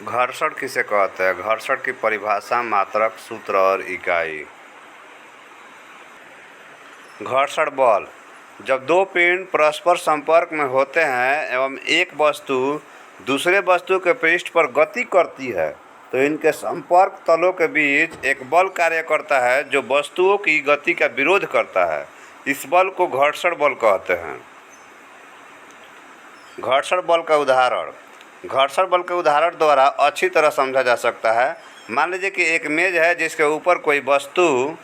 घर्षण किसे कहते हैं? घर्षण की परिभाषा, मात्रक, सूत्र और इकाई। घर्षण बल जब दो पिंड परस्पर संपर्क में होते हैं एवं एक वस्तु दूसरे वस्तु के पृष्ठ पर गति करती है तो इनके संपर्क तलों के बीच एक बल कार्य करता है जो वस्तुओं की गति का विरोध करता है। इस बल को घर्षण बल कहते हैं। घर्षण बल का उदाहरण। घर्षण बल के उदाहरण द्वारा अच्छी तरह समझा जा सकता है। मान लीजिए कि एक मेज है जिसके ऊपर कोई वस्तु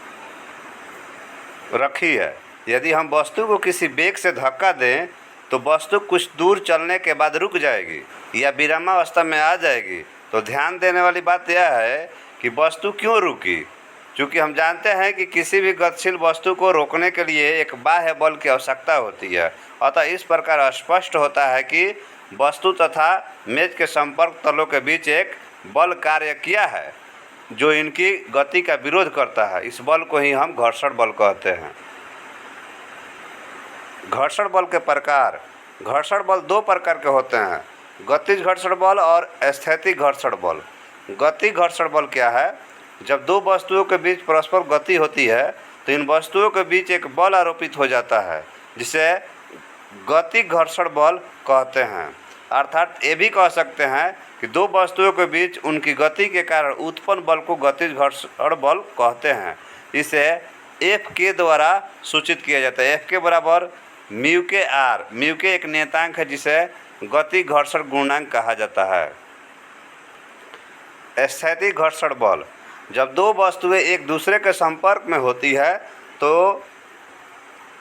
रखी है। यदि हम वस्तु को किसी वेग से धक्का दें तो वस्तु कुछ दूर चलने के बाद रुक जाएगी या विरामावस्था में आ जाएगी। तो ध्यान देने वाली बात यह है कि वस्तु क्यों रुकी। चूँकि हम जानते हैं कि किसी भी गतिशील वस्तु को रोकने के लिए एक बाह्य बल की आवश्यकता होती है। अतः इस प्रकार स्पष्ट होता है कि वस्तु तथा मेज के संपर्क तलों के बीच एक बल कार्य किया है जो इनकी गति का विरोध करता है। इस बल को ही हम घर्षण बल कहते हैं। घर्षण बल के प्रकार। घर्षण बल दो प्रकार के होते हैं, गतिज घर्षण बल और स्थैतिक घर्षण बल। गति घर्षण बल क्या है? जब दो वस्तुओं के बीच परस्पर गति होती है तो इन वस्तुओं के बीच एक बल आरोपित हो जाता है जिसे गति घर्षण बल कहते हैं। अर्थात ये भी कह सकते हैं कि दो वस्तुओं के बीच उनकी गति के कारण उत्पन्न बल को गतिज घर्षण बल कहते हैं। इसे एफ के द्वारा सूचित किया जाता है। एफ के बराबर म्यू के आर। म्यू के एक नियतांक है जिसे गति घर्षण गुणांक कहा जाता है। स्थैतिक घर्षण बल। जब दो वस्तुएं एक दूसरे के संपर्क में होती है तो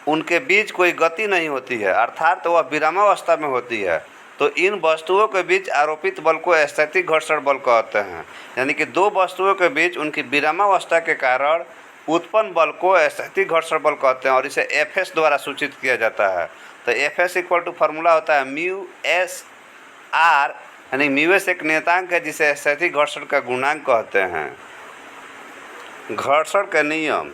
उनके बीच कोई गति नहीं होती है, अर्थात वह विरामावस्था में होती है, तो इन वस्तुओं के बीच आरोपित बल को स्थैतिक घर्षण बल कहते हैं। यानी कि दो वस्तुओं के बीच उनकी विरामावस्था के कारण उत्पन्न बल को स्थैतिक घर्षण बल कहते हैं और इसे एफ एस द्वारा सूचित किया जाता है। तो F S equal to formula होता है म्यू एस आर, यानी म्यू एस एक नियतांक है जिसे स्थैतिक घर्षण का गुणांक कहते हैं। घर्षण के नियम।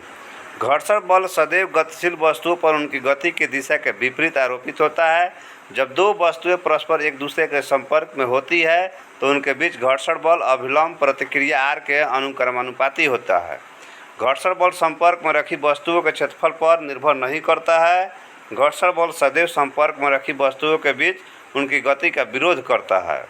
घर्षण बल सदैव गतिशील वस्तुओं पर उनकी गति की दिशा के विपरीत आरोपित होता है। जब दो वस्तुएं परस्पर एक दूसरे के संपर्क में होती है तो उनके बीच घर्षण बल अभिलंब प्रतिक्रिया आर के अनुक्रमानुपाती होता है। घर्षण बल संपर्क में रखी वस्तुओं के क्षेत्रफल पर निर्भर नहीं करता है। घर्षण बल सदैव संपर्क में रखी वस्तुओं के बीच उनकी गति का विरोध करता है।